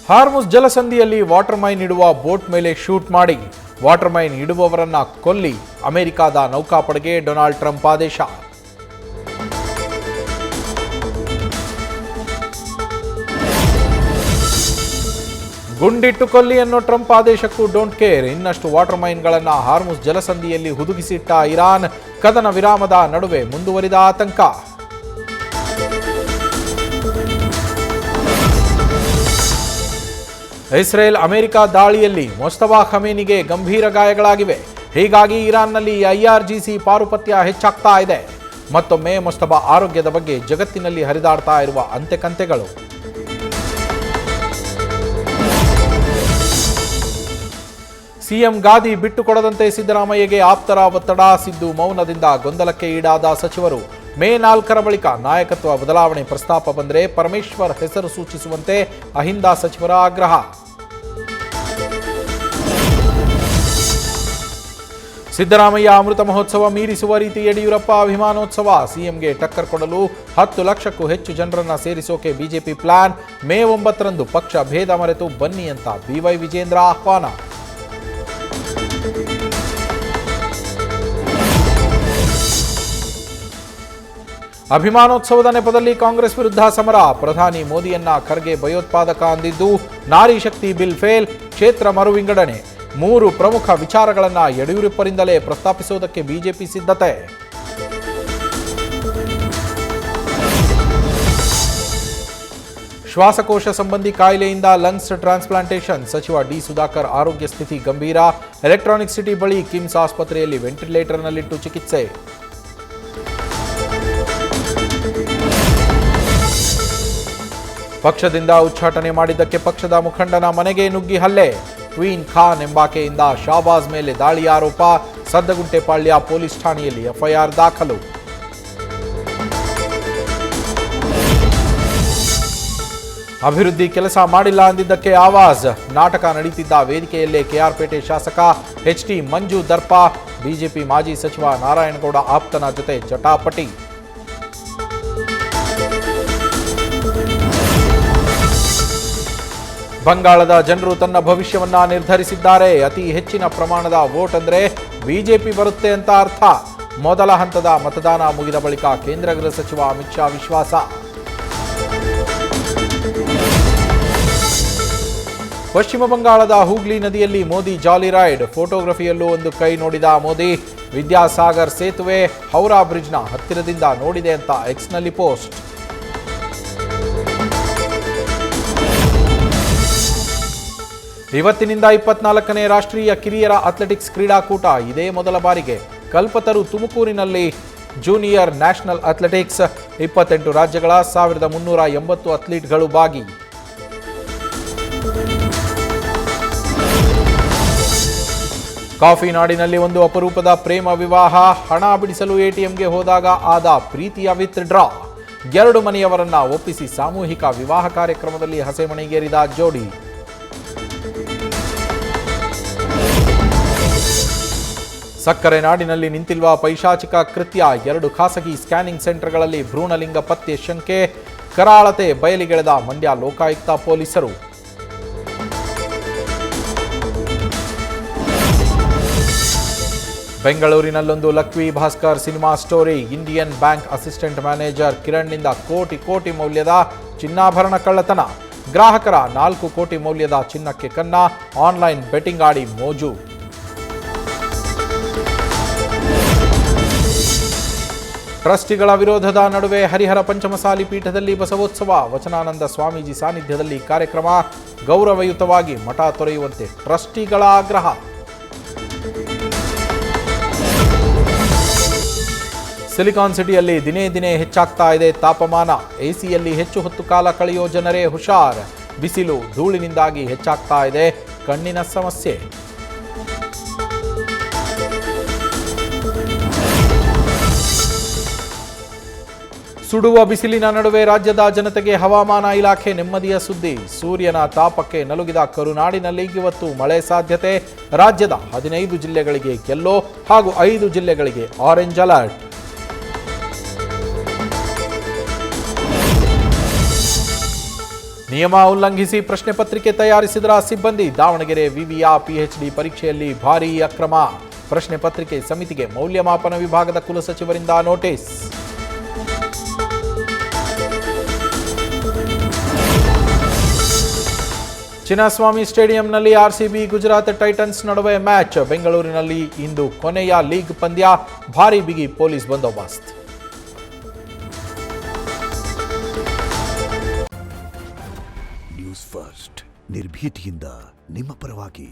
Hormuz ಜಲಸಂಧಿಯಲ್ಲಿ water main ಇಡುವ boat ಮೇಲೆ shoot ಮಾಡಿ ವಾಟರ್ ಮೈನ್ ಇಡುವವರನ್ನ ಕೊಲ್ಲಿ ಅಮೆರಿಕದ ನೌಕಾಪಡೆಗೆ ಡೊನಾಲ್ಡ್ ಟ್ರಂಪ್ ಆದೇಶ. ಗುಂಡಿಟ್ಟು ಕೊಲ್ಲಿ ಅನ್ನೋ ಟ್ರಂಪ್ ಆದೇಶಕ್ಕೂ ಡೋಂಟ್ ಕೇರ್. ಇನ್ನಷ್ಟು ವಾಟರ್ ಮೈನ್ಗಳನ್ನು ಹಾರ್ಮುಜ್ ಜಲಸಂಧಿಯಲ್ಲಿ ಹುದುಗಿಸಿಟ್ಟ ಇರಾನ್. ಕದನ ವಿರಾಮದ ನಡುವೆ ಮುಂದುವರಿದ ಆತಂಕ. ಇಸ್ರೇಲ್ ಅಮೆರಿಕ ದಾಳಿಯಲ್ಲಿ ಮುಸ್ತಫಾ ಖಮೇನಿಗೆ ಗಂಭೀರ ಗಾಯಗಳಾಗಿವೆ. ಹೀಗಾಗಿ ಇರಾನ್ನಲ್ಲಿ IRGC ಪಾರುಪತ್ಯ ಹೆಚ್ಚಾಗ್ತಾ ಇದೆ. ಮತ್ತೊಮ್ಮೆ ಮುಸ್ತಫಾ ಆರೋಗ್ಯದ ಬಗ್ಗೆ ಜಗತ್ತಿನಲ್ಲಿ ಹರಿದಾಡ್ತಾ ಇರುವ ಅಂತೆಕಂತೆಗಳು. ಸಿಎಂ ಗಾದಿ ಬಿಟ್ಟುಕೊಡದಂತೆ ಸಿದ್ದರಾಮಯ್ಯಗೆ ಆಪ್ತರ ಒತ್ತಡ. ಸಿದ್ದು ಮೌನದಿಂದ ಗೊಂದಲಕ್ಕೆ ಈಡಾದ ಸಚಿವರು. ಮೇ 4ರ ಬಳಿಕ ನಾಯಕತ್ವ ಬದಲಾವಣೆ ಪ್ರಸ್ತಾಪ ಬಂದರೆ ಪರಮೇಶ್ವರ್ ಹೆಸರು ಸೂಚಿಸುವಂತೆ ಅಹಿಂದ ಸಚಿವರ ಆಗ್ರಹ. ಸಿದ್ದರಾಮಯ್ಯ ಅಮೃತ ಮಹೋತ್ಸವ ಮೀರಿಸುವ ರೀತಿ ಯಡಿಯೂರಪ್ಪ ಅಭಿಮಾನೋತ್ಸವ. ಸಿಎಂಗೆ ಟಕ್ಕರ್ ಕೊಡಲು 10 ಲಕ್ಷಕ್ಕೂ ಹೆಚ್ಚು ಜನರನ್ನ ಸೇರಿಸೋಕೆ ಬಿಜೆಪಿ ಪ್ಲಾನ್. ಮೇ 9ರಂದು ಪಕ್ಷ ಭೇದ ಮರೆತು ಬನ್ನಿ ಅಂತ BY ವಿಜೇಂದ್ರ ಆಹ್ವಾನ. ಅಭಿಮಾನೋತ್ಸವದ ನೆಪದಲ್ಲಿ ಕಾಂಗ್ರೆಸ್ ವಿರುದ್ಧ ಸಮರ. ಪ್ರಧಾನಿ ಮೋದಿಯನ್ನ ಖರ್ಗೆ ಭಯೋತ್ಪಾದಕ ಅಂದಿದ್ದು. Nari Shakti bill fail. ಕ್ಷೇತ್ರ ಮರು ವಿಂಗಡಣೆ. 3 ಪ್ರಮುಖ ವಿಚಾರಗಳನ್ನ ಯಡಿಯೂರಪ್ಪರಿಂದಲೇ ಪ್ರಸ್ತಾಪಿಸುವುದಕ್ಕೆ ಬಿಜೆಪಿ ಸಿದ್ಧತೆ. ಶ್ವಾಸಕೋಶ ಸಂಬಂಧಿ ಕಾಯಿಲೆಯಿಂದ ಲಂಗ್ಸ್ ಟ್ರಾನ್ಸ್ಪ್ಲಾಂಟೇಷನ್. ಸಚಿವ ಡಿ ಸುಧಾಕರ್ ಆರೋಗ್ಯ ಸ್ಥಿತಿ ಗಂಭೀರ. ಎಲೆಕ್ಟ್ರಾನಿಕ್ ಸಿಟಿ ಬಳಿ ಕಿಮ್ಸ್ ಆಸ್ಪತ್ರೆಯಲ್ಲಿ ವೆಂಟಿಲೇಟರ್ನಲ್ಲಿಟ್ಟು ಚಿಕಿತ್ಸೆ. ಪಕ್ಷದಿಂದ ಉಚ್ಚಾಟನೆ ಮಾಡಿದ್ದಕ್ಕೆ ಪಕ್ಷದ ಮುಖಂಡನ ಮನೆಗೆ ನುಗ್ಗಿ ಹಲ್ಲೆ. ಕ್ವೀನ್ ಖಾನ್ ಎಂಬಾಕೆಯಿಂದ ಶಾಬಾಜ್ ಮೇಲೆ ದಾಳಿ ಆರೋಪ. ಸದ್ದಗುಂಟೆಪಾಳ್ಯ ಪೊಲೀಸ್ ಠಾಣೆಯಲ್ಲಿ FIR ದಾಖಲು. ಅಭಿವೃದ್ಧಿ ಕೆಲಸ ಮಾಡಿಲ್ಲ ಅಂದಿದ್ದಕ್ಕೆ ಆವಾಜ್. ನಾಟಕ ನಡೀತಿದ್ದ ವೇದಿಕೆಯಲ್ಲೇ KR ಪೇಟೆ ಶಾಸಕ HT ಮಂಜು ದರ್ಪ. ಬಿಜೆಪಿ ಮಾಜಿ ಸಚಿವ ನಾರಾಯಣಗೌಡ ಆಪ್ತನ ಜೊತೆ ಜಟಾಪಟಿ. ಬಂಗಾಳದ ಜನರು ತನ್ನ ಭವಿಷ್ಯವನ್ನ ನಿರ್ಧರಿಸಿದ್ದಾರೆ. ಅತಿ ಹೆಚ್ಚಿನ ಪ್ರಮಾಣದ ವೋಟ್ ಅಂದ್ರೆ ಬಿಜೆಪಿ ಬರುತ್ತೆ ಅಂತ ಅರ್ಥ. ಮೊದಲ ಹಂತದ ಮತದಾನ ಮುಗಿದ ಬಳಿಕ ಕೇಂದ್ರ ಗೃಹ ಸಚಿವ ಅಮಿತ್ ಶಾ ವಿಶ್ವಾಸ. ಪಶ್ಚಿಮ ಬಂಗಾಳದ ಹೂಗ್ಲಿ ನದಿಯಲ್ಲಿ ಮೋದಿ ಜಾಲಿ ರೈಡ್. ಫೋಟೋಗ್ರಫಿಯಲ್ಲೂ ಒಂದು ಕೈ ನೋಡಿದ ಮೋದಿ. ವಿದ್ಯಾಸಾಗರ್ ಸೇತುವೆ, ಹೌರಾ ಬ್ರಿಡ್ಜ್ನ ಹತ್ತಿರದಿಂದ ನೋಡಿದೆ ಅಂತ ಎಕ್ಸ್ನಲ್ಲಿ ಪೋಸ್ಟ್. ಇವತ್ತಿನಿಂದ 24ನೇ ರಾಷ್ಟ್ರೀಯ ಕಿರಿಯರ ಅಥ್ಲೆಟಿಕ್ಸ್ ಕ್ರೀಡಾಕೂಟ. ಇದೇ ಮೊದಲ ಬಾರಿಗೆ ಕಲ್ಪತರು ತುಮಕೂರಿನಲ್ಲಿ ಜೂನಿಯರ್ ನ್ಯಾಷನಲ್ ಅಥ್ಲೆಟಿಕ್ಸ್. 28 ರಾಜ್ಯಗಳ 1380 ಅಥ್ಲೀಟ್ಗಳು ಭಾಗಿ. ಕಾಫಿ ನಾಡಿನಲ್ಲಿ ಒಂದು ಅಪರೂಪದ ಪ್ರೇಮ ವಿವಾಹ. ಹಣ ಬಿಡಿಸಲು ATMಗೆ ಹೋದಾಗ ಆದ ಪ್ರೀತಿಯ ವಿತ್ ಡ್ರಾ. 2 ಮನೆಯವರನ್ನ ಒಪ್ಪಿಸಿ ಸಾಮೂಹಿಕ ವಿವಾಹ ಕಾರ್ಯಕ್ರಮದಲ್ಲಿ ಹಸೆಮಣೆಗೇರಿದ ಜೋಡಿ. ಸಕ್ಕರೆ ನಾಡಿನಲ್ಲಿ ನಿಂತಿಲ್ವ ಪೈಶಾಚಿಕ ಕೃತ್ಯ. 2 ಖಾಸಗಿ ಸ್ಕ್ಯಾನಿಂಗ್ ಸೆಂಟರ್ಗಳಲ್ಲಿ ಭ್ರೂಣಲಿಂಗ ಪತ್ತೆ ಶಂಕೆ. ಕರಾಳತೆ ಬಯಲಿಗೆಳೆದ ಮಂಡ್ಯ ಲೋಕಾಯುಕ್ತ ಪೊಲೀಸರು. ಬೆಂಗಳೂರಿನಲ್ಲೊಂದು lucky Bhaskar cinema story. Indian bank assistant manager ಕಿರಣ್ನಿಂದ ಕೋಟಿ ಮೌಲ್ಯದ ಚಿನ್ನಾಭರಣ ಕಳ್ಳತನ. ಗ್ರಾಹಕರ 4 ಕೋಟಿ ಮೌಲ್ಯದ ಚಿನ್ನಕ್ಕೆ ಕನ್ನ. ಆನ್ಲೈನ್ ಬೆಟ್ಟಿಂಗ್ ಆಡಿ ಮೋಜು. ಟ್ರಸ್ಟಿಗಳ ವಿರೋಧದ ನಡುವೆ ಹರಿಹರ ಪಂಚಮಸಾಲಿ ಪೀಠದಲ್ಲಿ ಬಸವೋತ್ಸವ. ವಚನಾನಂದ ಸ್ವಾಮೀಜಿ ಸಾನ್ನಿಧ್ಯದಲ್ಲಿ ಕಾರ್ಯಕ್ರಮ. ಗೌರವಯುತವಾಗಿ ಮಠ ತೊರೆಯುವಂತೆ ಟ್ರಸ್ಟಿಗಳ ಆಗ್ರಹ. ಸಿಲಿಕಾನ್ ಸಿಟಿಯಲ್ಲಿ ದಿನೇ ಹೆಚ್ಚಾಗ್ತಾ ಇದೆ ತಾಪಮಾನ. ACಯಲ್ಲಿ ಹೆಚ್ಚು ಹೊತ್ತು ಕಾಲ ಕಳೆಯೋ ಜನರೇ ಹುಷಾರ್. ಬಿಸಿಲು ಧೂಳಿನಿಂದಾಗಿ ಹೆಚ್ಚಾಗ್ತಾ ಇದೆ ಕಣ್ಣಿನ ಸಮಸ್ಯೆ. ಸುಡುವ ಬಿಸಿಲಿನ ನಡುವೆ ರಾಜ್ಯದ ಜನತೆಗೆ ಹವಾಮಾನ ಇಲಾಖೆ ನೆಮ್ಮದಿಯ ಸುದ್ದಿ. ಸೂರ್ಯನ ತಾಪಕ್ಕೆ ನಲುಗಿದ ಕರುನಾಡಿನಲ್ಲಿ ಇವತ್ತು ಮಳೆ ಸಾಧ್ಯತೆ. ರಾಜ್ಯದ 15 ಜಿಲ್ಲೆಗಳಿಗೆ ಯೆಲ್ಲೋ ಹಾಗೂ 5 ಜಿಲ್ಲೆಗಳಿಗೆ ಆರೆಂಜ್ ಅಲರ್ಟ್. ನಿಯಮ ಉಲ್ಲಂಘಿಸಿ ಪ್ರಶ್ನೆ ಪತ್ರಿಕೆ ತಯಾರಿಸಿದ ಸಿಬ್ಬಂದಿ. ದಾವಣಗೆರೆ ವಿವಿಯ ಪಿಎಚ್ಡಿ ಪರೀಕ್ಷೆಯಲ್ಲಿ ಭಾರೀ ಅಕ್ರಮ. ಪ್ರಶ್ನೆ ಪತ್ರಿಕೆ ಸಮಿತಿಗೆ ಮೌಲ್ಯಮಾಪನ ವಿಭಾಗದ ಕುಲಸಚಿವರಿಂದ ನೋಟಿಸ್. ಚಿನ್ನಸ್ವಾಮಿ ಸ್ಟೇಡಿಯಂನಲ್ಲಿ ಆರ್ಸಿಬಿ ಗುಜರಾತ್ ಟೈಟನ್ಸ್ ನಡುವೆ ಮ್ಯಾಚ್. ಬೆಂಗಳೂರಿನಲ್ಲಿ ಇಂದು ಕೊನೆಯ ಲೀಗ್ ಪಂದ್ಯ. ಭಾರೀ ಬಿಗಿ ಪೊಲೀಸ್ ಬಂದೋಬಸ್ತ್. ನ್ಯೂಸ್ ಫಸ್ಟ್ ನಿರ್ಭೀತಿಯಿಂದ ನಿಮ್ಮ ಪರವಾಗಿ.